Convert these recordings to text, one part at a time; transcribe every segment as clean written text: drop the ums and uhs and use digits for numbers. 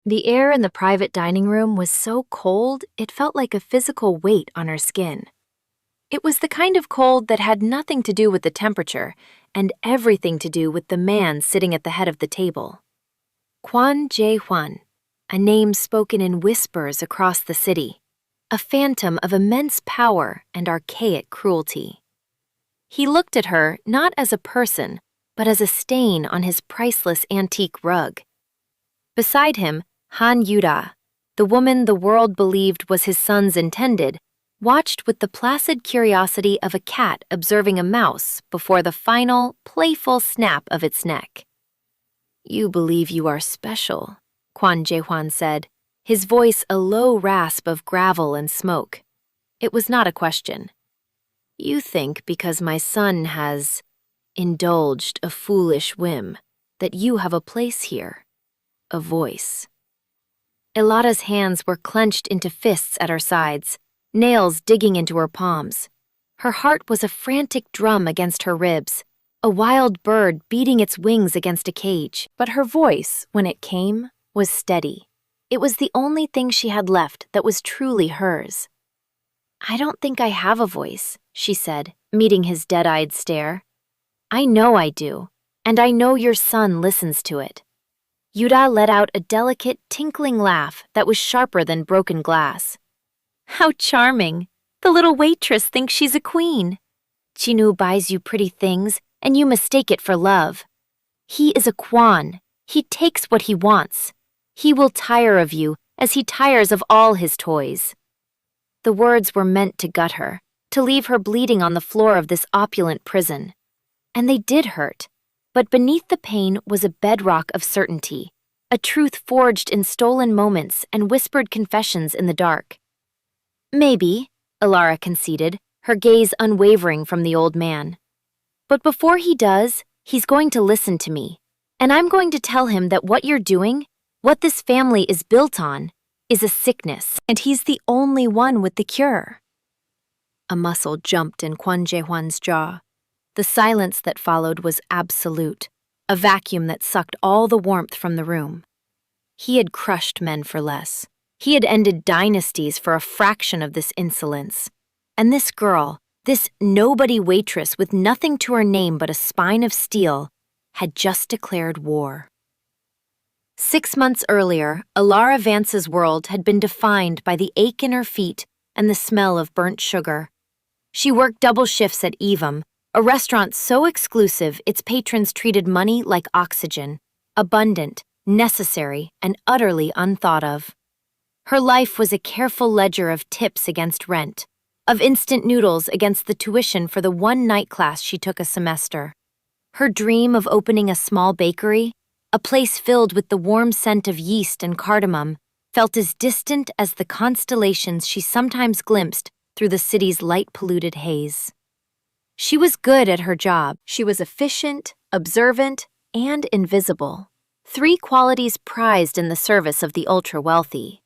The air in the private dining room was so cold it felt like a physical weight on her skin. It was the kind of cold that had nothing to do with the temperature and everything to do with the man sitting at the head of the table. Kwon Jae-hwan, a name spoken in whispers across the city, a phantom of immense power and archaic cruelty. He looked at her not as a person, but as a stain on his priceless antique rug. Beside him, Han Yuda, the woman the world believed was his son's intended, watched with the placid curiosity of a cat observing a mouse before the final, playful snap of its neck. "You believe you are special," Kwon Jae-hwan said, his voice a low rasp of gravel and smoke. It was not a question. "You think because my son has indulged a foolish whim that you have a place here, a voice." Elada's hands were clenched into fists at her sides, nails digging into her palms. Her heart was a frantic drum against her ribs, a wild bird beating its wings against a cage. But her voice, when it came, was steady. It was the only thing she had left that was truly hers. "I don't think I have a voice," she said, meeting his dead-eyed stare. "I know I do, and I know your son listens to it." Yuda let out a delicate, tinkling laugh that was sharper than broken glass. "How charming! The little waitress thinks she's a queen. Chinu buys you pretty things, and you mistake it for love. He is a Kwon. He takes what he wants. He will tire of you as he tires of all his toys." The words were meant to gut her, to leave her bleeding on the floor of this opulent prison. And they did hurt. But beneath the pain was a bedrock of certainty, a truth forged in stolen moments and whispered confessions in the dark. "Maybe," Alara conceded, her gaze unwavering from the old man. "But before he does, he's going to listen to me, and I'm going to tell him that what you're doing, what this family is built on, is a sickness, and he's the only one with the cure." A muscle jumped in Kwon Jae-hwan's jaw. The silence that followed was absolute, a vacuum that sucked all the warmth from the room. He had crushed men for less. He had ended dynasties for a fraction of this insolence. And this girl, this nobody waitress with nothing to her name but a spine of steel, had just declared war. 6 months earlier, Alara Vance's world had been defined by the ache in her feet and the smell of burnt sugar. She worked double shifts at Evam, a restaurant so exclusive its patrons treated money like oxygen, abundant, necessary, and utterly unthought of. Her life was a careful ledger of tips against rent, of instant noodles against the tuition for the one night class she took a semester. Her dream of opening a small bakery, a place filled with the warm scent of yeast and cardamom, felt as distant as the constellations she sometimes glimpsed through the city's light-polluted haze. She was good at her job. She was efficient, observant, and invisible. 3 qualities prized in the service of the ultra-wealthy.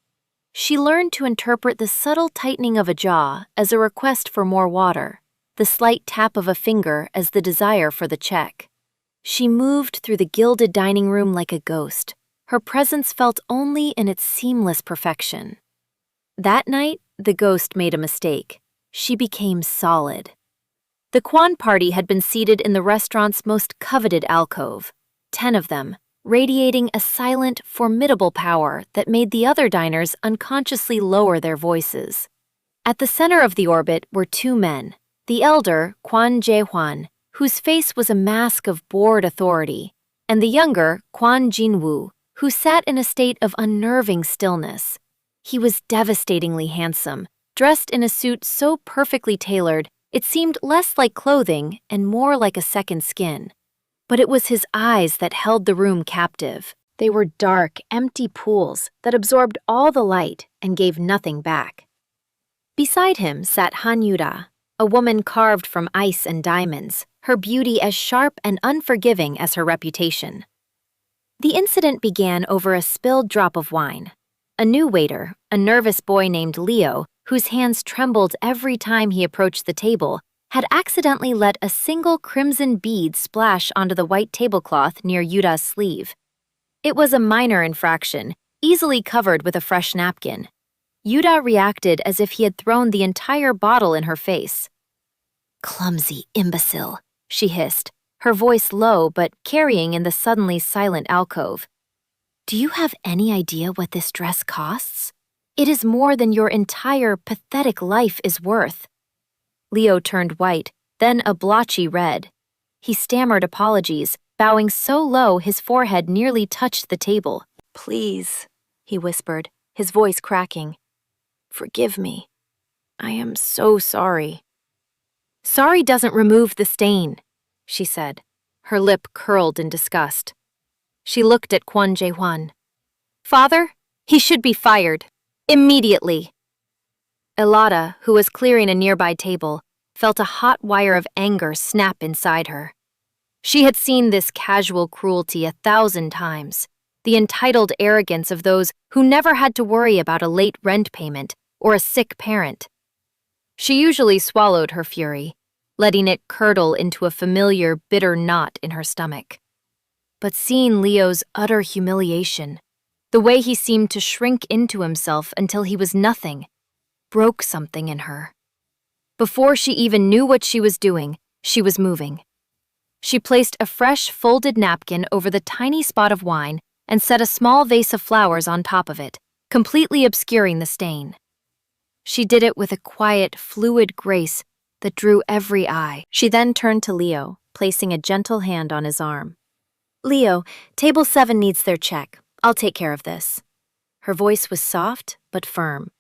She learned to interpret the subtle tightening of a jaw as a request for more water, the slight tap of a finger as the desire for the check. She moved through the gilded dining room like a ghost, her presence felt only in its seamless perfection. That night, the ghost made a mistake. She became solid. The Kwon party had been seated in the restaurant's most coveted alcove, 10 of them, radiating a silent, formidable power that made the other diners unconsciously lower their voices. At the center of the orbit were 2 men, the elder, Kwon Jae-hwan, whose face was a mask of bored authority, and the younger, Kwon Jin-woo, who sat in a state of unnerving stillness. He was devastatingly handsome, dressed in a suit so perfectly tailored it seemed less like clothing and more like a second skin. But it was his eyes that held the room captive. They were dark, empty pools that absorbed all the light and gave nothing back. Beside him sat Han Yuda, a woman carved from ice and diamonds, her beauty as sharp and unforgiving as her reputation. The incident began over a spilled drop of wine. A new waiter, a nervous boy named Leo, whose hands trembled every time he approached the table, had accidentally let a single crimson bead splash onto the white tablecloth near Yuda's sleeve. It was a minor infraction, easily covered with a fresh napkin. Yuda reacted as if he had thrown the entire bottle in her face. "Clumsy imbecile," she hissed, her voice low but carrying in the suddenly silent alcove. "Do you have any idea what this dress costs? It is more than your entire pathetic life is worth." Leo turned white, then a blotchy red. He stammered apologies, bowing so low his forehead nearly touched the table. "Please," he whispered, his voice cracking. "Forgive me. I am so sorry." "Sorry doesn't remove the stain," she said, her lip curled in disgust. She looked at Kwon Jae-hwan. "Father, he should be fired. Immediately." Elada, who was clearing a nearby table, felt a hot wire of anger snap inside her. She had seen this casual cruelty 1,000 times, the entitled arrogance of those who never had to worry about a late rent payment or a sick parent. She usually swallowed her fury, letting it curdle into a familiar, bitter knot in her stomach. But seeing Leo's utter humiliation, the way he seemed to shrink into himself until he was nothing, broke something in her. Before she even knew what she was doing, she was moving. She placed a fresh, folded napkin over the tiny spot of wine and set a small vase of flowers on top of it, completely obscuring the stain. She did it with a quiet, fluid grace that drew every eye. She then turned to Leo, placing a gentle hand on his arm. "Leo, table 7 needs their check. I'll take care of this." Her voice was soft but firm.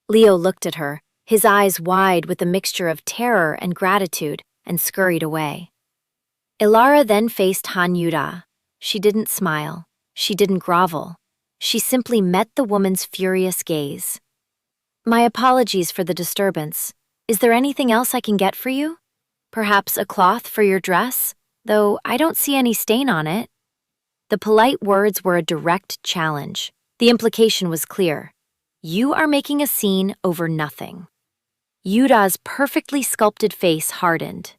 Leo looked at her, his eyes wide with a mixture of terror and gratitude, and scurried away. Ilara then faced Han Yuda. She didn't smile. She didn't grovel. She simply met the woman's furious gaze. "My apologies for the disturbance. Is there anything else I can get for you? Perhaps a cloth for your dress, though I don't see any stain on it." The polite words were a direct challenge. The implication was clear. You are making a scene over nothing. Yuda's perfectly sculpted face hardened.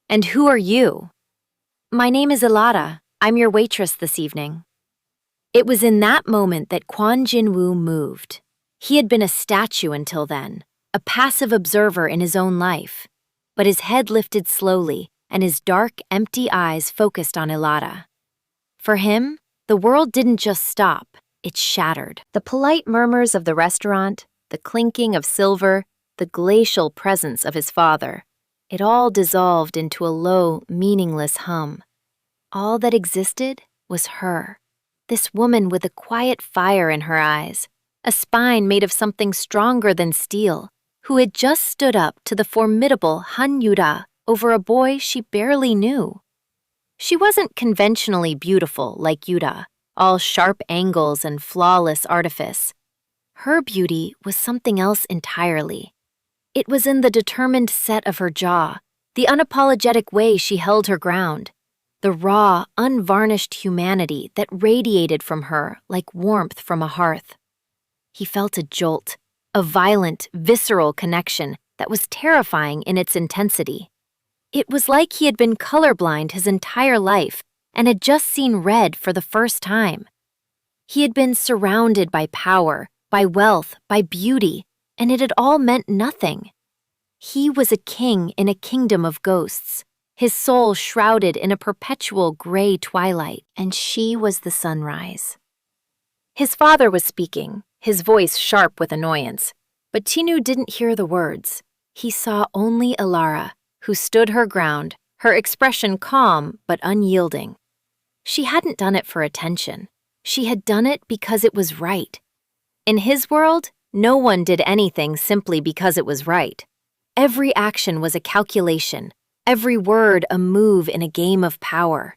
"And who are you?" "My name is Ilada. I'm your waitress this evening." It was in that moment that Kwon Jin-woo moved. He had been a statue until then, a passive observer in his own life. But his head lifted slowly, and his dark, empty eyes focused on Ilada. For him, the world didn't just stop, it shattered. The polite murmurs of the restaurant, the clinking of silver, the glacial presence of his father, it all dissolved into a low, meaningless hum. All that existed was her, this woman with a quiet fire in her eyes, a spine made of something stronger than steel, who had just stood up to the formidable Han Yuda over a boy she barely knew. She wasn't conventionally beautiful like Yuda, all sharp angles and flawless artifice. Her beauty was something else entirely. It was in the determined set of her jaw, the unapologetic way she held her ground, the raw, unvarnished humanity that radiated from her like warmth from a hearth. He felt a jolt, a violent, visceral connection that was terrifying in its intensity. It was like he had been colorblind his entire life and had just seen red for the first time. He had been surrounded by power, by wealth, by beauty, and it had all meant nothing. He was a king in a kingdom of ghosts, his soul shrouded in a perpetual gray twilight, and she was the sunrise. His father was speaking, his voice sharp with annoyance, but Chinu didn't hear the words. He saw only Ilara, who stood her ground, her expression calm but unyielding. She hadn't done it for attention. She had done it because it was right. In his world, no one did anything simply because it was right. Every action was a calculation, every word a move in a game of power.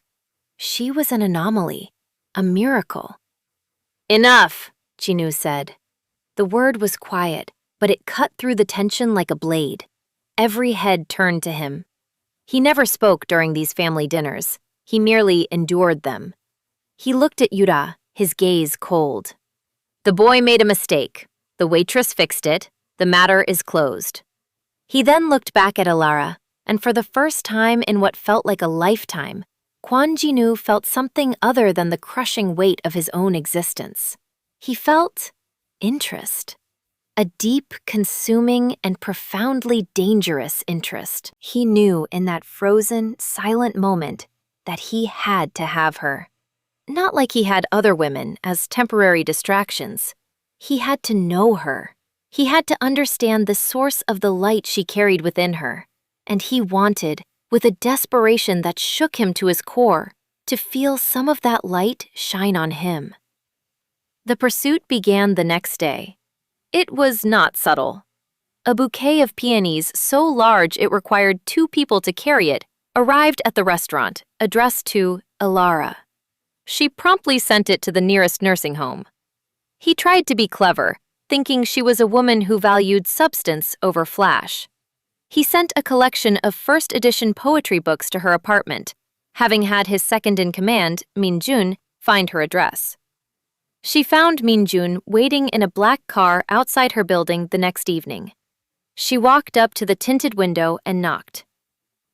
She was an anomaly, a miracle. "Enough," Chinu said. The word was quiet, but it cut through the tension like a blade. Every head turned to him. He never spoke during these family dinners. He merely endured them. He looked at Yuda, his gaze cold. "The boy made a mistake. The waitress fixed it. The matter is closed." He then looked back at Ilara, and for the first time in what felt like a lifetime, Kwon Ji-nu felt something other than the crushing weight of his own existence. He felt interest. A deep, consuming, and profoundly dangerous interest. He knew in that frozen, silent moment that he had to have her. Not like he had other women as temporary distractions. He had to know her. He had to understand the source of the light she carried within her. And he wanted, with a desperation that shook him to his core, to feel some of that light shine on him. The pursuit began the next day. It was not subtle. A bouquet of peonies so large it required 2 people to carry it arrived at the restaurant, addressed to Ilara. She promptly sent it to the nearest nursing home. He tried to be clever, thinking she was a woman who valued substance over flash. He sent a collection of first-edition poetry books to her apartment, having had his second-in-command, Min-jun, find her address. She found Min-jun waiting in a black car outside her building the next evening. She walked up to the tinted window and knocked.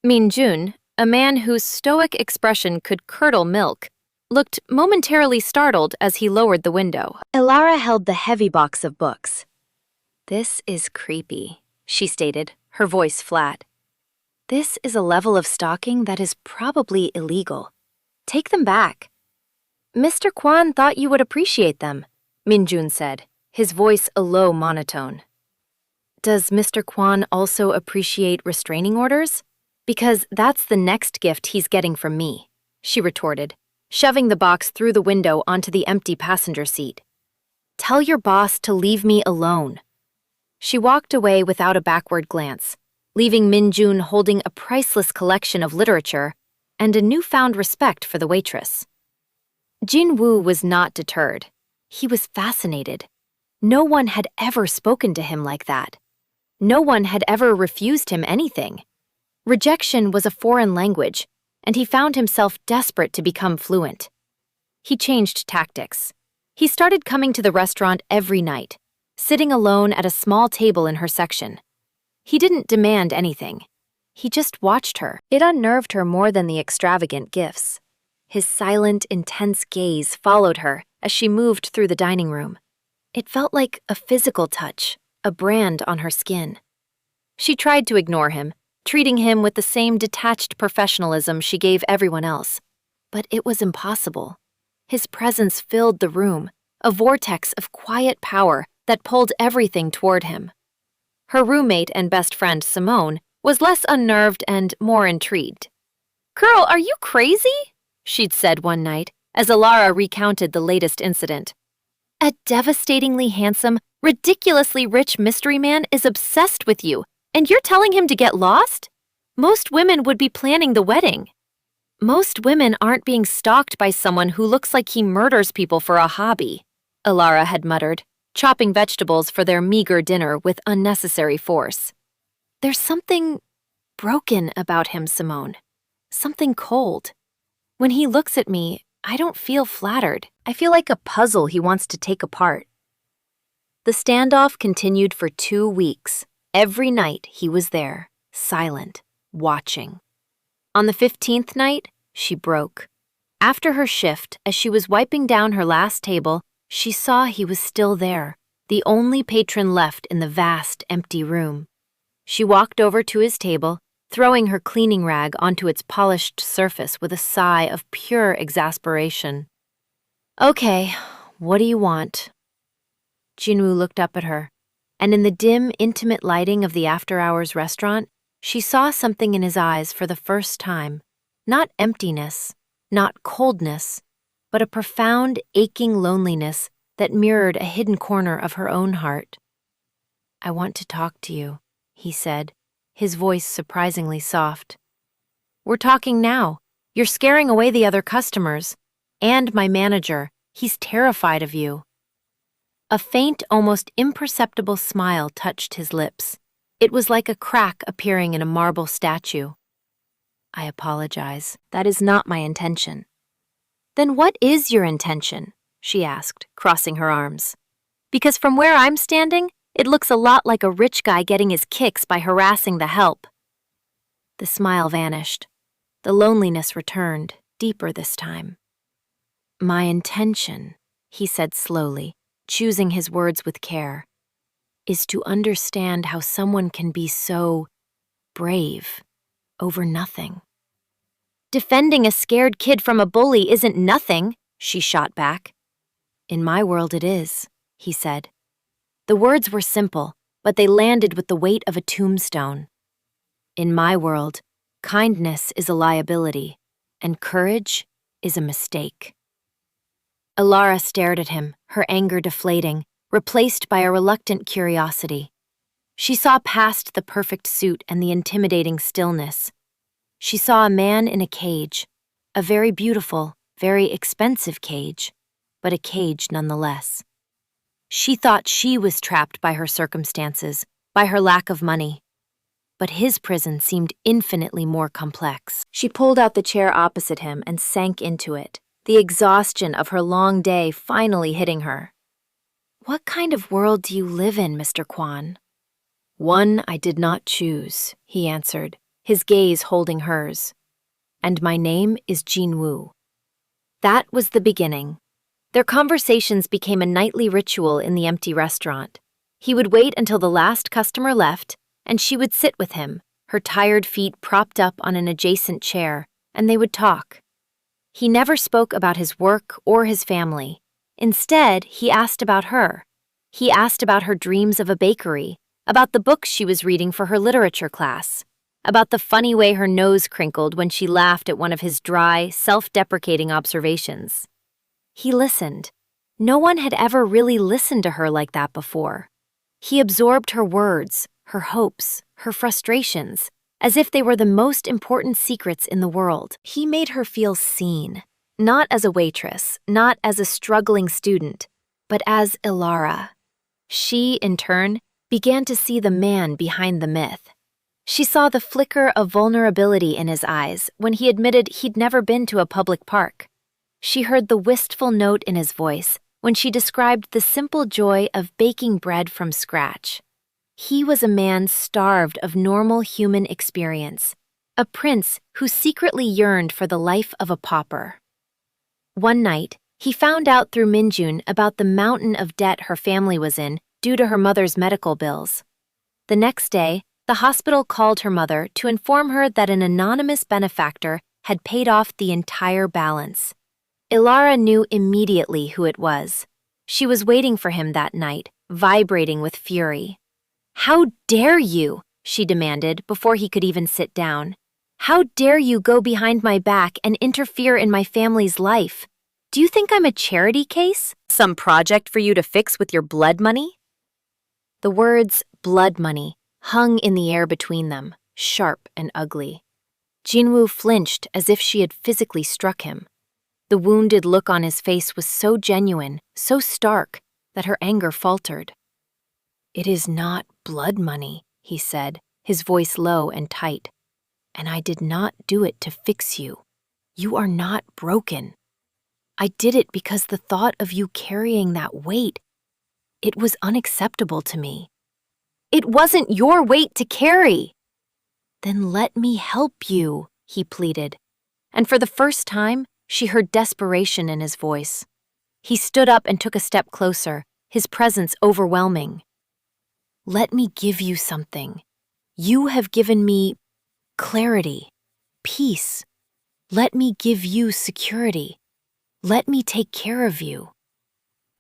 Min-jun, a man whose stoic expression could curdle milk, looked momentarily startled as he lowered the window. Ilara held the heavy box of books. "This is creepy," she stated, her voice flat. "This is a level of stalking that is probably illegal. Take them back." "Mr. Kwan thought you would appreciate them," Min-jun said, his voice a low monotone. "Does Mr. Kwan also appreciate restraining orders? Because that's the next gift he's getting from me," she retorted, shoving the box through the window onto the empty passenger seat. "Tell your boss to leave me alone." She walked away without a backward glance, leaving Min-jun holding a priceless collection of literature and a newfound respect for the waitress. Jin-woo was not deterred. He was fascinated. No one had ever spoken to him like that. No one had ever refused him anything. Rejection was a foreign language, and he found himself desperate to become fluent. He changed tactics. He started coming to the restaurant every night, sitting alone at a small table in her section. He didn't demand anything. He just watched her. It unnerved her more than the extravagant gifts. His silent, intense gaze followed her as she moved through the dining room. It felt like a physical touch, a brand on her skin. She tried to ignore him, treating him with the same detached professionalism she gave everyone else. But it was impossible. His presence filled the room, a vortex of quiet power that pulled everything toward him. Her roommate and best friend, Simone, was less unnerved and more intrigued. "Girl, are you crazy?" she'd said one night as Ilara recounted the latest incident. "A devastatingly handsome, ridiculously rich mystery man is obsessed with you, and you're telling him to get lost? Most women would be planning the wedding. Most women aren't being stalked by someone who looks like he murders people for a hobby," Ilara had muttered, chopping vegetables for their meager dinner with unnecessary force. "There's something broken about him, Simone. Something cold. When he looks at me, I don't feel flattered. I feel like a puzzle he wants to take apart." The standoff continued for 2 weeks. Every night he was there, silent, watching. On the 15th night, she broke. After her shift, as she was wiping down her last table, she saw he was still there, the only patron left in the vast, empty room. She walked over to his table, throwing her cleaning rag onto its polished surface with a sigh of pure exasperation. "Okay, what do you want?" Jinwoo looked up at her, and in the dim, intimate lighting of the after-hours restaurant, she saw something in his eyes for the first time. Not emptiness, not coldness, but a profound, aching loneliness that mirrored a hidden corner of her own heart. "I want to talk to you," he said, his voice surprisingly soft. "We're talking now. You're scaring away the other customers. And my manager, he's terrified of you." A faint, almost imperceptible smile touched his lips. It was like a crack appearing in a marble statue. "I apologize. That is not my intention." "Then what is your intention?" she asked, crossing her arms. "Because from where I'm standing, it looks a lot like a rich guy getting his kicks by harassing the help." The smile vanished. The loneliness returned, deeper this time. "My intention," he said slowly, choosing his words with care, is to understand how someone can be so brave over nothing. Defending a scared kid from a bully isn't nothing, she shot back. In my world it is, he said. The words were simple, but they landed with the weight of a tombstone. In my world, kindness is a liability, and courage is a mistake. Ilara stared at him, her anger deflating, replaced by a reluctant curiosity. She saw past the perfect suit and the intimidating stillness. She saw a man in a cage, a very beautiful, very expensive cage, but a cage nonetheless. She thought she was trapped by her circumstances, by her lack of money. But his prison seemed infinitely more complex. She pulled out the chair opposite him and sank into it, the exhaustion of her long day finally hitting her. What kind of world do you live in, Mr. Kwan? One I did not choose, he answered, his gaze holding hers. And my name is Jinwoo. That was the beginning. Their conversations became a nightly ritual in the empty restaurant. He would wait until the last customer left, and she would sit with him, her tired feet propped up on an adjacent chair, and they would talk. He never spoke about his work or his family. Instead, he asked about her. He asked about her dreams of a bakery, about the books she was reading for her literature class, about the funny way her nose crinkled when she laughed at one of his dry, self-deprecating observations. He listened. No one had ever really listened to her like that before. He absorbed her words, her hopes, her frustrations, as if they were the most important secrets in the world. He made her feel seen, not as a waitress, not as a struggling student, but as Ilara. She, in turn, began to see the man behind the myth. She saw the flicker of vulnerability in his eyes when he admitted he'd never been to a public park. She heard the wistful note in his voice when she described the simple joy of baking bread from scratch. He was a man starved of normal human experience, a prince who secretly yearned for the life of a pauper. One night, he found out through Minjun about the mountain of debt her family was in due to her mother's medical bills. The next day, the hospital called her mother to inform her that an anonymous benefactor had paid off the entire balance. Ilara knew immediately who it was. She was waiting for him that night, vibrating with fury. "How dare you?" she demanded before he could even sit down. "How dare you go behind my back and interfere in my family's life? Do you think I'm a charity case? Some project for you to fix with your blood money?" The words blood money hung in the air between them, sharp and ugly. Jinwoo flinched as if she had physically struck him. The wounded look on his face was so genuine, so stark, that her anger faltered. "It is not blood money," he said, his voice low and tight. "And I did not do it to fix you. You are not broken. I did it because the thought of you carrying that weight, it was unacceptable to me." "It wasn't your weight to carry." "Then let me help you," he pleaded. And for the first time, she heard desperation in his voice. He stood up and took a step closer, his presence overwhelming. "Let me give you something. You have given me clarity, peace. Let me give you security. Let me take care of you."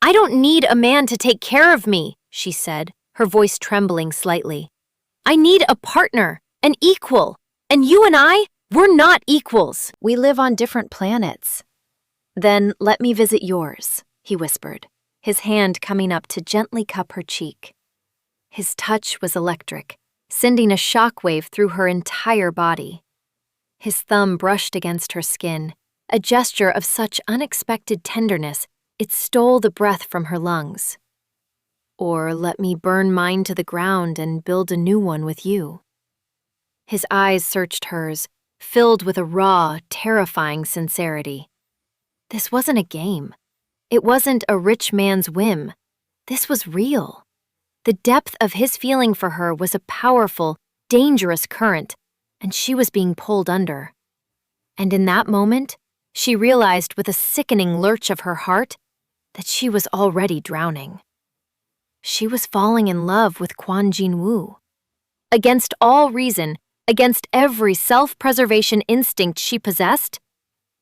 "I don't need a man to take care of me," she said, her voice trembling slightly. "I need a partner, an equal, and you and we're not equals. We live on different planets." "Then let me visit yours," he whispered, his hand coming up to gently cup her cheek. His touch was electric, sending a shockwave through her entire body. His thumb brushed against her skin, a gesture of such unexpected tenderness it stole the breath from her lungs. "Or let me burn mine to the ground and build a new one with you." His eyes searched hers, filled with a raw, terrifying sincerity. This wasn't a game. It wasn't a rich man's whim. This was real. The depth of his feeling for her was a powerful, dangerous current, and she was being pulled under. And in that moment, she realized with a sickening lurch of her heart that she was already drowning. She was falling in love with Kwon Jin-woo. Against all reason, against every self-preservation instinct she possessed,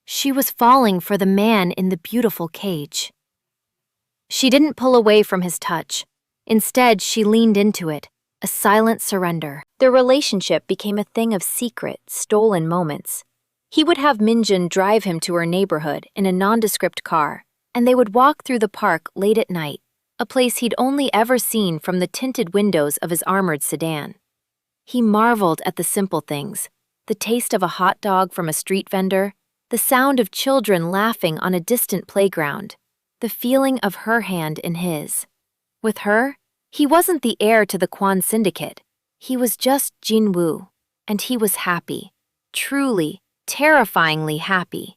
she was falling for the man in the beautiful cage. She didn't pull away from his touch. Instead, she leaned into it, a silent surrender. Their relationship became a thing of secret, stolen moments. He would have Minjin drive him to her neighborhood in a nondescript car, and they would walk through the park late at night, a place he'd only ever seen from the tinted windows of his armored sedan. He marveled at the simple things, the taste of a hot dog from a street vendor, the sound of children laughing on a distant playground, the feeling of her hand in his. With her, he wasn't the heir to the Kwon Syndicate. He was just Jin-woo, and he was happy, truly, terrifyingly happy.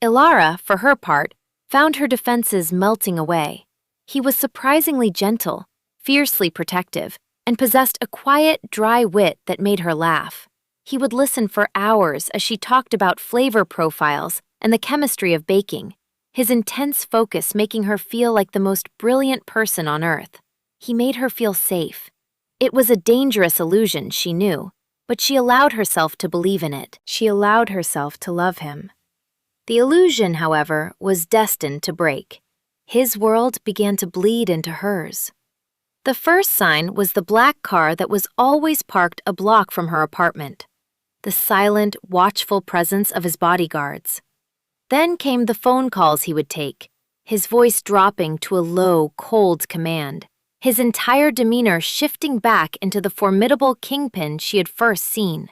Ilara, for her part, found her defenses melting away. He was surprisingly gentle, fiercely protective, and possessed a quiet, dry wit that made her laugh. He would listen for hours as she talked about flavor profiles and the chemistry of baking, his intense focus making her feel like the most brilliant person on earth. He made her feel safe. It was a dangerous illusion, she knew, but she allowed herself to believe in it. She allowed herself to love him. The illusion, however, was destined to break. His world began to bleed into hers. The first sign was the black car that was always parked a block from her apartment, the silent, watchful presence of his bodyguards. Then came the phone calls he would take, his voice dropping to a low, cold command, his entire demeanor shifting back into the formidable kingpin she had first seen.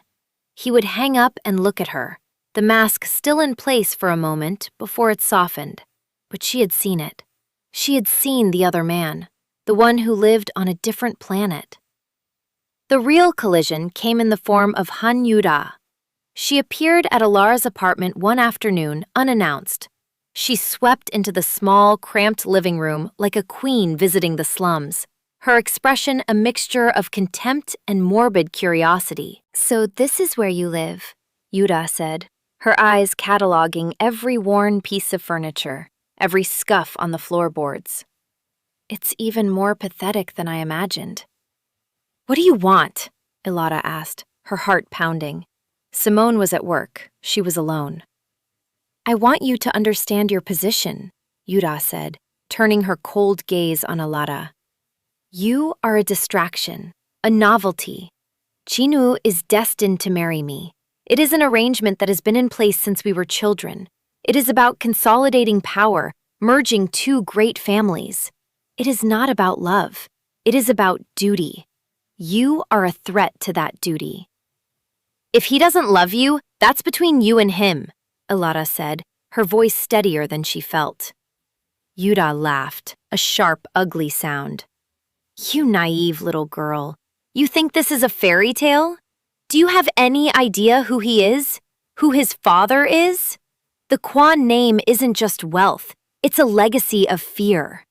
He would hang up and look at her, the mask still in place for a moment before it softened. But she had seen it. She had seen the other man, the one who lived on a different planet. The real collision came in the form of Han Yuda. She appeared at Ilara's apartment one afternoon unannounced. She swept into the small, cramped living room like a queen visiting the slums, her expression a mixture of contempt and morbid curiosity. "So this is where you live," Yuda said, her eyes cataloging every worn piece of furniture, every scuff on the floorboards. "It's even more pathetic than I imagined." "What do you want?" Ilara asked, her heart pounding. Simone was at work. She was alone. "I want you to understand your position," Yuda said, turning her cold gaze on Ilara. "You are a distraction, a novelty. Jin-woo is destined to marry me. It is an arrangement that has been in place since we were children. It is about consolidating power, merging two great families. It is not about love. It is about duty. You are a threat to that duty." "If he doesn't love you, that's between you and him," Ilara said, her voice steadier than she felt. Yuda laughed, a sharp, ugly sound. "You naive little girl. You think this is a fairy tale? Do you have any idea who he is? Who his father is? The Kwon name isn't just wealth. It's a legacy of fear.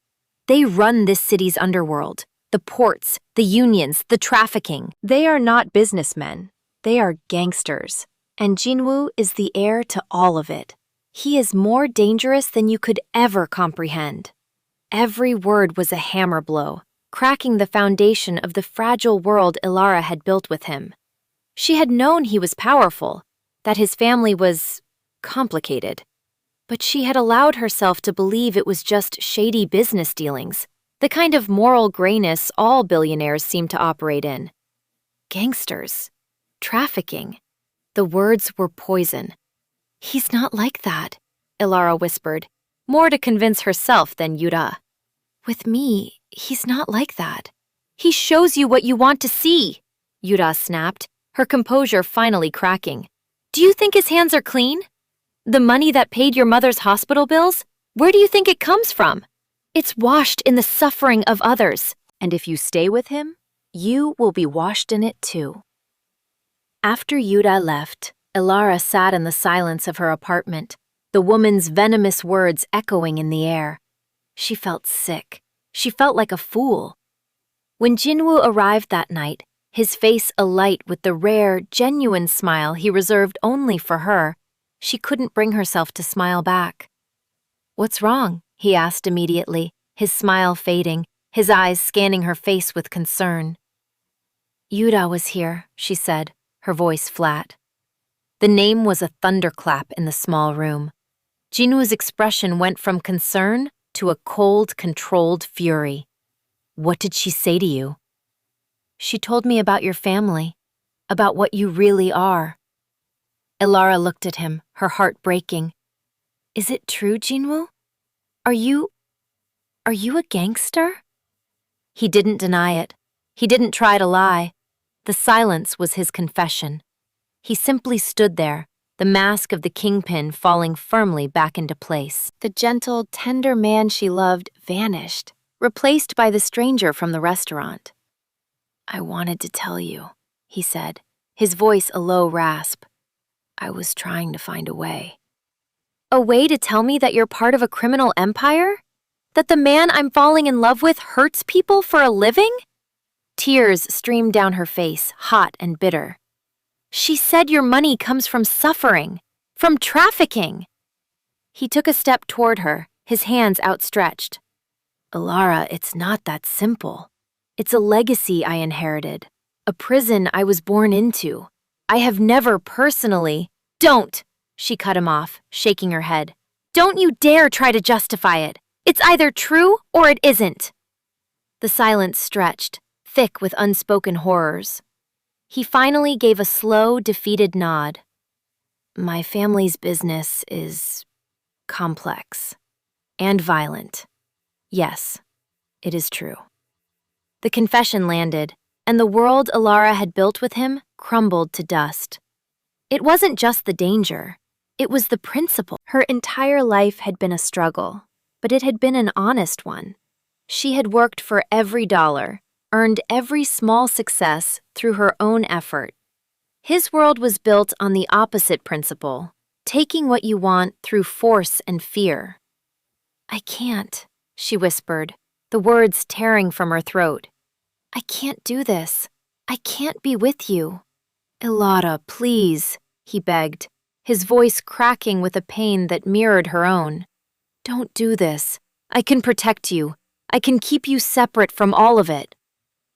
They run this city's underworld, the ports, the unions, the trafficking. They are not businessmen. They are gangsters. And Jin-woo is the heir to all of it. He is more dangerous than you could ever comprehend." Every word was a hammer blow, cracking the foundation of the fragile world Ilara had built with him. She had known he was powerful, that his family was complicated. But she had allowed herself to believe it was just shady business dealings, the kind of moral grayness all billionaires seem to operate in. Gangsters. Trafficking. The words were poison. "He's not like that," Ilara whispered, more to convince herself than Yuda. "With me, he's not like that." "He shows you what you want to see," Yuda snapped, her composure finally cracking. "Do you think his hands are clean? The money that paid your mother's hospital bills? Where do you think it comes from? It's washed in the suffering of others. And if you stay with him, you will be washed in it too." After Yuda left, Ilara sat in the silence of her apartment, the woman's venomous words echoing in the air. She felt sick. She felt like a fool. When Jin-woo arrived that night, his face alight with the rare, genuine smile he reserved only for her, she couldn't bring herself to smile back. "What's wrong?" he asked immediately, his smile fading, his eyes scanning her face with concern. Yuda was here, she said, her voice flat. The name was a thunderclap in the small room. Jinwoo's expression went from concern to a cold, controlled fury. What did she say to you? She told me about your family, about what you really are. Ilara looked at him, her heart breaking. Is it true, Jinwoo? Are you a gangster? He didn't deny it. He didn't try to lie. The silence was his confession. He simply stood there, the mask of the kingpin falling firmly back into place. The gentle, tender man she loved vanished, replaced by the stranger from the restaurant. I wanted to tell you, he said, his voice a low rasp. I was trying to find a way. A way to tell me that you're part of a criminal empire? That the man I'm falling in love with hurts people for a living? Tears streamed down her face, hot and bitter. She said your money comes from suffering, from trafficking. He took a step toward her, his hands outstretched. Ilara, it's not that simple. It's a legacy I inherited, a prison I was born into. I have never personally— Don't! She cut him off, shaking her head. Don't you dare try to justify it. It's either true or it isn't. The silence stretched, thick with unspoken horrors. He finally gave a slow, defeated nod. My family's business is complex and violent. Yes, it is true. The confession landed, and the world Ilara had built with him crumbled to dust. It wasn't just the danger. It was the principle. Her entire life had been a struggle, but it had been an honest one. She had worked for every dollar, earned every small success through her own effort. His world was built on the opposite principle, taking what you want through force and fear. I can't, she whispered, the words tearing from her throat. I can't do this. I can't be with you. Ilara, please, he begged, his voice cracking with a pain that mirrored her own. Don't do this. I can protect you. I can keep you separate from all of it.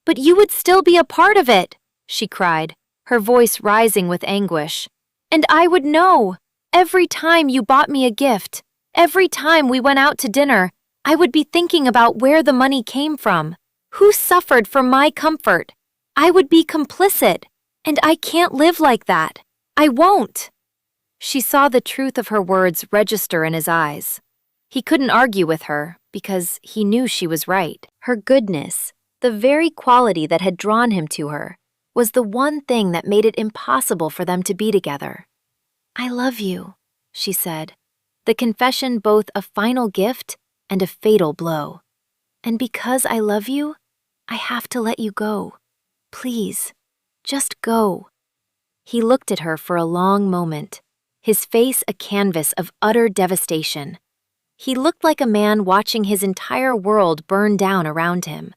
But you would still be a part of it, she cried, her voice rising with anguish. And I would know. Every time you bought me a gift, every time we went out to dinner, I would be thinking about where the money came from. Who suffered for my comfort? I would be complicit, and I can't live like that. I won't. She saw the truth of her words register in his eyes. He couldn't argue with her because he knew she was right. Her goodness, the very quality that had drawn him to her, was the one thing that made it impossible for them to be together. I love you, she said, the confession both a final gift and a fatal blow. And because I love you, I have to let you go. Please, just go. He looked at her for a long moment, his face a canvas of utter devastation. He looked like a man watching his entire world burn down around him.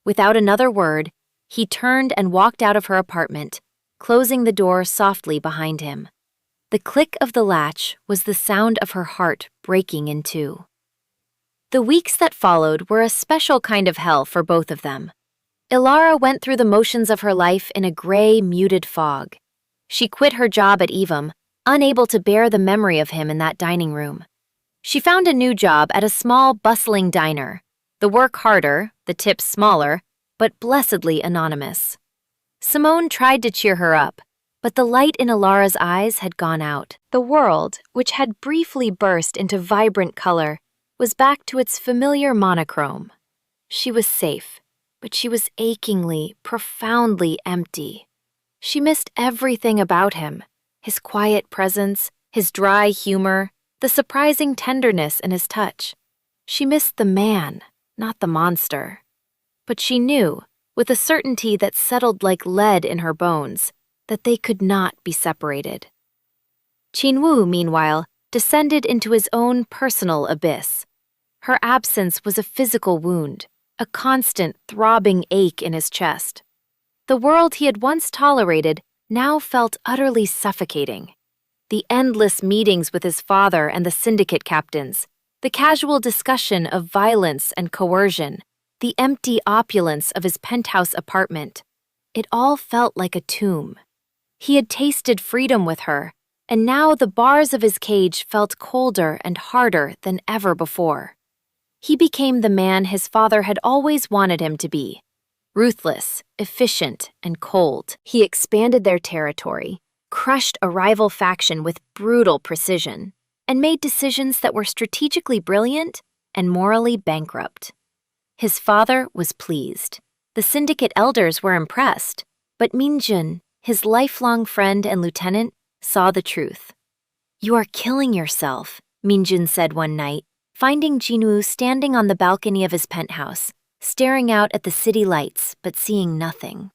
Without another word, he turned and walked out of her apartment, closing the door softly behind him. The click of the latch was the sound of her heart breaking in two. The weeks that followed were a special kind of hell for both of them. Ilara went through the motions of her life in a gray, muted fog. She quit her job at Evam, unable to bear the memory of him in that dining room. She found a new job at a small, bustling diner. The work harder, the tips smaller, but blessedly anonymous. Simone tried to cheer her up, but the light in Ilara's eyes had gone out. The world, which had briefly burst into vibrant color, was back to its familiar monochrome. She was safe, but she was achingly, profoundly empty. She missed everything about him, his quiet presence, his dry humor, the surprising tenderness in his touch. She missed the man, not the monster. But she knew, with a certainty that settled like lead in her bones, that they could not be separated. Jinwoo, meanwhile, descended into his own personal abyss. Her absence was a physical wound, a constant, throbbing ache in his chest. The world he had once tolerated now felt utterly suffocating. The endless meetings with his father and the syndicate captains, The casual discussion of violence and coercion, the empty opulence of his penthouse apartment. It all felt like a tomb. He had tasted freedom with her, and now the bars of his cage felt colder and harder than ever before. He became the man his father had always wanted him to be. Ruthless, efficient, and cold. He expanded their territory, crushed a rival faction with brutal precision, and made decisions that were strategically brilliant and morally bankrupt. His father was pleased. The syndicate elders were impressed, but Minjun, his lifelong friend and lieutenant, saw the truth. "You are killing yourself," Minjun said one night, finding Jinwoo standing on the balcony of his penthouse, staring out at the city lights but seeing nothing.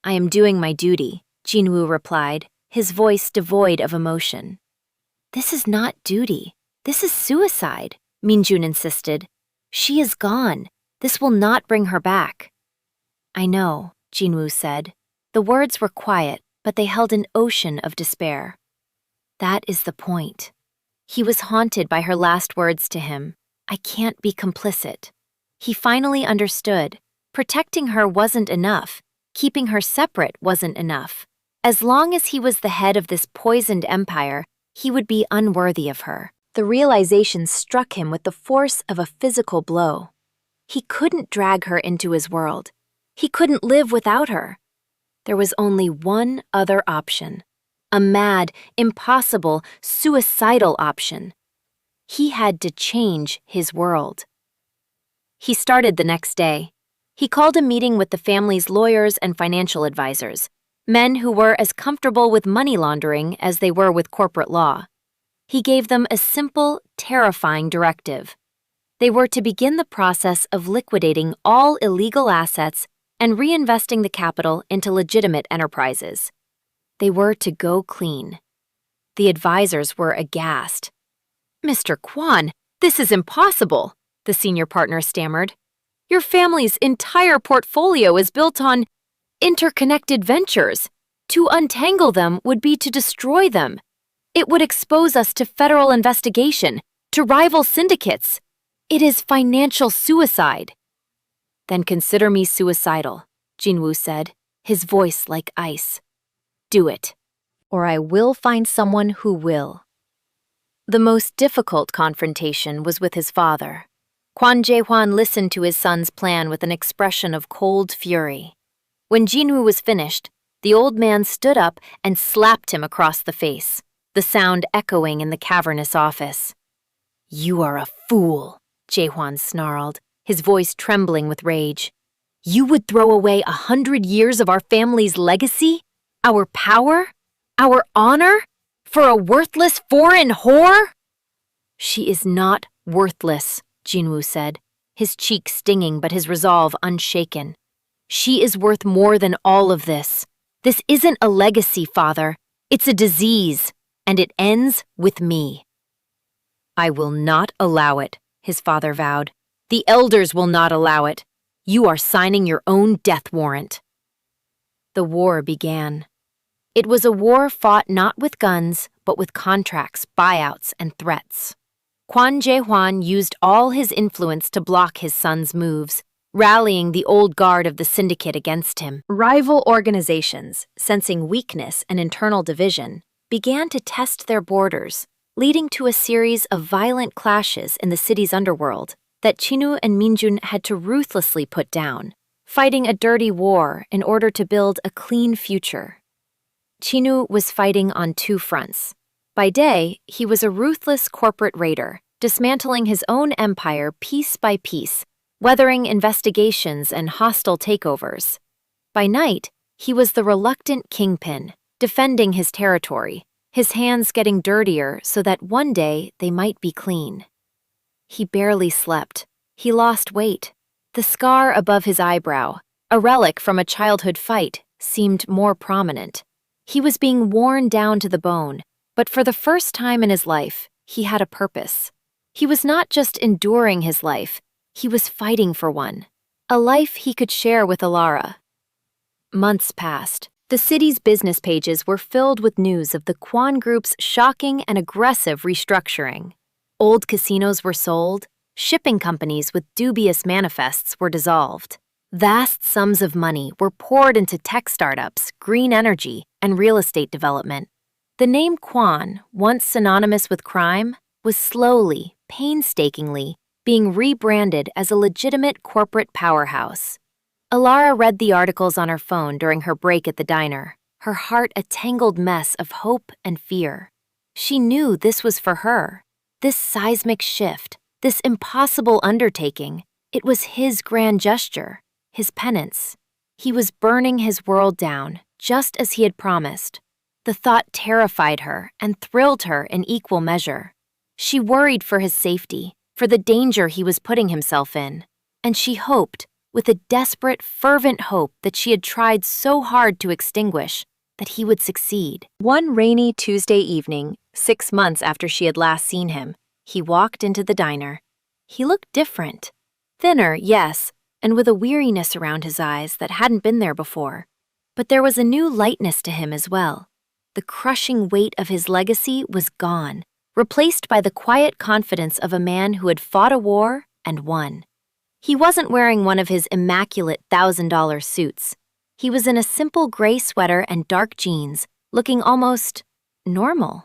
"I am doing my duty," Jinwoo replied, his voice devoid of emotion. "This is not duty. This is suicide," Minjun insisted. "She is gone. This will not bring her back." "I know," Jinwoo said. The words were quiet, but they held an ocean of despair. That is the point. He was haunted by her last words to him. "I can't be complicit." He finally understood. Protecting her wasn't enough. Keeping her separate wasn't enough. As long as he was the head of this poisoned empire, he would be unworthy of her. The realization struck him with the force of a physical blow. He couldn't drag her into his world. He couldn't live without her. There was only one other option. A mad, impossible, suicidal option. He had to change his world. He started the next day. He called a meeting with the family's lawyers and financial advisors, men who were as comfortable with money laundering as they were with corporate law. He gave them a simple, terrifying directive. They were to begin the process of liquidating all illegal assets and reinvesting the capital into legitimate enterprises. They were to go clean. The advisors were aghast. "Mr. Kwon, this is impossible," the senior partner stammered. "Your family's entire portfolio is built on interconnected ventures. To untangle them would be to destroy them. It would expose us to federal investigation, to rival syndicates. It is financial suicide." "Then consider me suicidal," Jinwoo said, his voice like ice. "Do it, or I will find someone who will." The most difficult confrontation was with his father. Kwon Jae-hwan listened to his son's plan with an expression of cold fury. When Jinwoo was finished, the old man stood up and slapped him across the face, the sound echoing in the cavernous office. "You are a fool," Jae-hwan snarled, his voice trembling with rage. "You would throw away 100 years of our family's legacy, our power, our honor, for a worthless foreign whore?" "She is not worthless," Jinwoo said, his cheek stinging but his resolve unshaken. "She is worth more than all of this. This isn't a legacy, father. It's a disease, and it ends with me." "I will not allow it," his father vowed. "The elders will not allow it. You are signing your own death warrant." The war began. It was a war fought not with guns, but with contracts, buyouts, and threats. Kwon Jae-hwan used all his influence to block his son's moves, rallying the old guard of the syndicate against him. Rival organizations, sensing weakness and internal division, began to test their borders, leading to a series of violent clashes in the city's underworld that Jinwoo and Minjun had to ruthlessly put down, fighting a dirty war in order to build a clean future. Jinwoo was fighting on two fronts. By day, he was a ruthless corporate raider, dismantling his own empire piece by piece, weathering investigations and hostile takeovers. By night, he was the reluctant kingpin, defending his territory, his hands getting dirtier so that one day they might be clean. He barely slept. He lost weight. The scar above his eyebrow, a relic from a childhood fight, seemed more prominent. He was being worn down to the bone, but for the first time in his life, he had a purpose. He was not just enduring his life, he was fighting for one, a life he could share with Alara. Months passed. The city's business pages were filled with news of the Kwon Group's shocking and aggressive restructuring. Old casinos were sold, shipping companies with dubious manifests were dissolved. Vast sums of money were poured into tech startups, green energy, and real estate development. The name Kwan, once synonymous with crime, was slowly, painstakingly, being rebranded as a legitimate corporate powerhouse. Alara read the articles on her phone during her break at the diner, her heart a tangled mess of hope and fear. She knew this was for her. This seismic shift, this impossible undertaking, it was his grand gesture, his penance. He was burning his world down, just as he had promised. The thought terrified her and thrilled her in equal measure. She worried for his safety, for the danger he was putting himself in, and she hoped, with a desperate, fervent hope that she had tried so hard to extinguish, that he would succeed. One rainy Tuesday evening, 6 months after she had last seen him, he walked into the diner. He looked different. Thinner, yes, and with a weariness around his eyes that hadn't been there before. But there was a new lightness to him as well. The crushing weight of his legacy was gone, replaced by the quiet confidence of a man who had fought a war and won. He wasn't wearing one of his immaculate $1,000 suits. He was in a simple gray sweater and dark jeans, looking almost normal.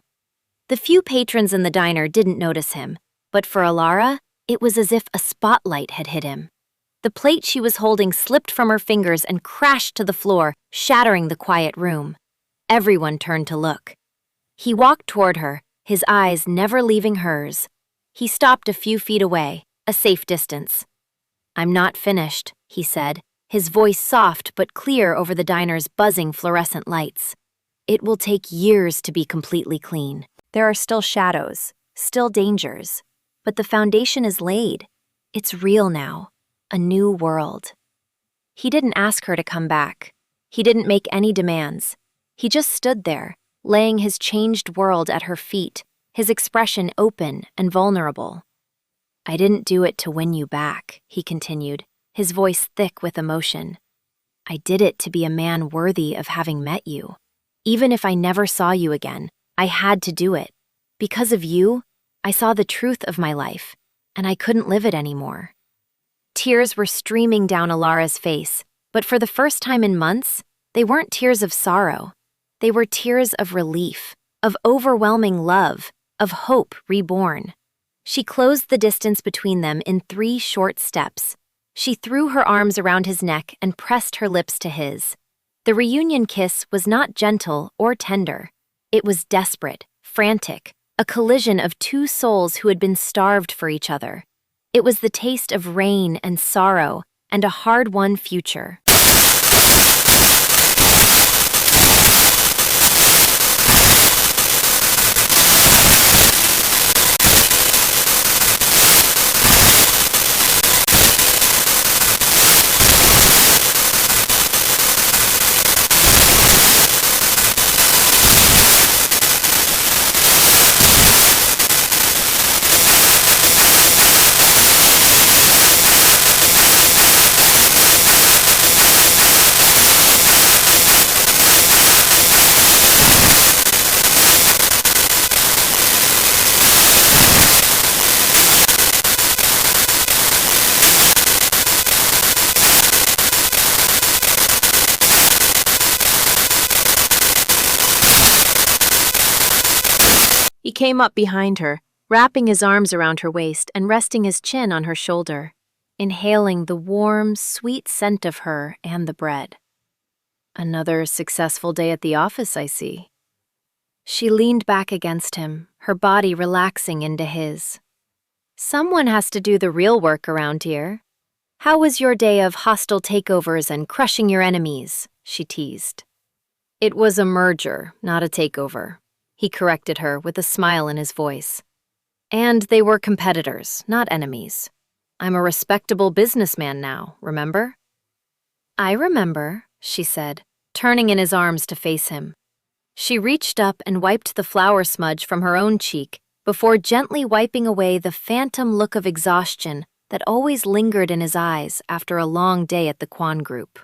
The few patrons in the diner didn't notice him, but for Alara, it was as if a spotlight had hit him. The plate she was holding slipped from her fingers and crashed to the floor, shattering the quiet room. Everyone turned to look. He walked toward her, his eyes never leaving hers. He stopped a few feet away, a safe distance. "I'm not finished," he said, his voice soft but clear over the diner's buzzing fluorescent lights. "It will take years to be completely clean. There are still shadows, still dangers, but the foundation is laid. It's real now, a new world." He didn't ask her to come back. He didn't make any demands. He just stood there, laying his changed world at her feet, his expression open and vulnerable. "I didn't do it to win you back," he continued, his voice thick with emotion. "I did it to be a man worthy of having met you. Even if I never saw you again, I had to do it. Because of you, I saw the truth of my life, and I couldn't live it anymore." Tears were streaming down Alara's face, but for the first time in months, they weren't tears of sorrow. They were tears of relief, of overwhelming love, of hope reborn. She closed the distance between them in 3 short steps. She threw her arms around his neck and pressed her lips to his. The reunion kiss was not gentle or tender. It was desperate, frantic, a collision of 2 souls who had been starved for each other. It was the taste of rain and sorrow and a hard-won future. He came up behind her, wrapping his arms around her waist and resting his chin on her shoulder, inhaling the warm, sweet scent of her and the bread. "Another successful day at the office, I see." She leaned back against him, her body relaxing into his. "Someone has to do the real work around here. How was your day of hostile takeovers and crushing your enemies?" she teased. "It was a merger, not a takeover," he corrected her with a smile in his voice. "And they were competitors, not enemies. I'm a respectable businessman now, remember?" "I remember," she said, turning in his arms to face him. She reached up and wiped the flour smudge from her own cheek before gently wiping away the phantom look of exhaustion that always lingered in his eyes after a long day at the Kwan Group.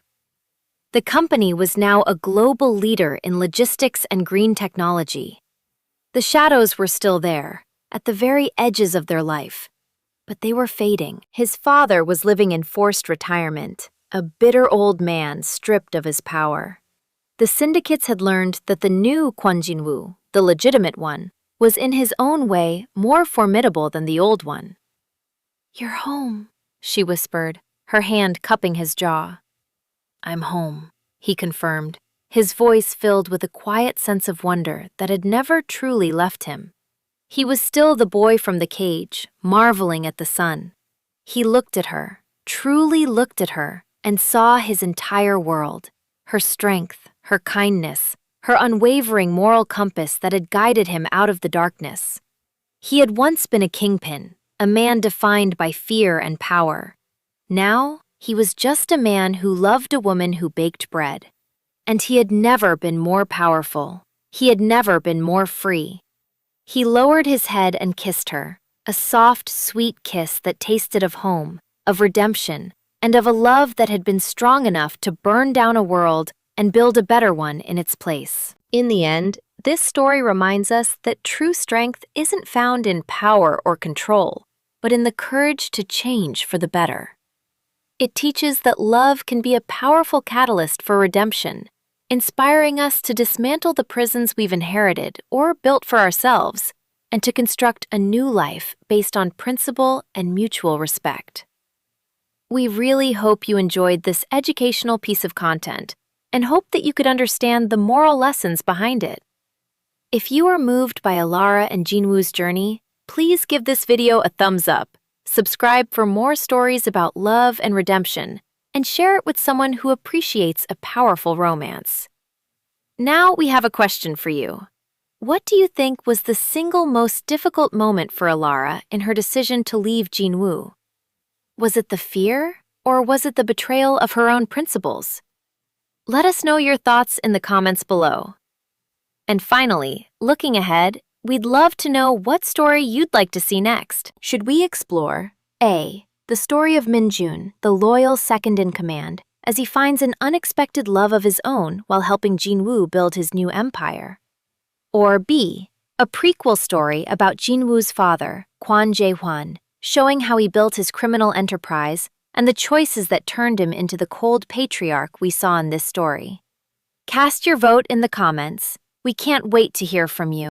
The company was now a global leader in logistics and green technology. The shadows were still there, at the very edges of their life. But they were fading. His father was living in forced retirement, a bitter old man stripped of his power. The syndicates had learned that the new Kwon Jin-woo, the legitimate one, was in his own way more formidable than the old one. "You're home," she whispered, her hand cupping his jaw. "I'm home," he confirmed, his voice filled with a quiet sense of wonder that had never truly left him. He was still the boy from the cage, marveling at the sun. He looked at her, truly looked at her, and saw his entire world, her strength, her kindness, her unwavering moral compass that had guided him out of the darkness. He had once been a kingpin, a man defined by fear and power. Now, he was just a man who loved a woman who baked bread. And he had never been more powerful. He had never been more free. He lowered his head and kissed her, a soft, sweet kiss that tasted of home, of redemption, and of a love that had been strong enough to burn down a world and build a better one in its place. In the end, this story reminds us that true strength isn't found in power or control, but in the courage to change for the better. It teaches that love can be a powerful catalyst for redemption, inspiring us to dismantle the prisons we've inherited or built for ourselves, and to construct a new life based on principle and mutual respect. We really hope you enjoyed this educational piece of content and hope that you could understand the moral lessons behind it. If you are moved by Alara and Jinwoo's journey, please give this video a thumbs up, subscribe for more stories about love and redemption, and share it with someone who appreciates a powerful romance. Now we have a question for you. What do you think was the single most difficult moment for Alara in her decision to leave Jinwoo? Was it the fear, or was it the betrayal of her own principles? Let us know your thoughts in the comments below. And finally, looking ahead, we'd love to know what story you'd like to see next. Should we explore A. The story of Min-jun, the loyal second-in-command, as he finds an unexpected love of his own while helping Jinwoo build his new empire? Or B. A prequel story about Jinwoo's father, Kwon Jae-hwan, showing how he built his criminal enterprise and the choices that turned him into the cold patriarch we saw in this story? Cast your vote in the comments. We can't wait to hear from you.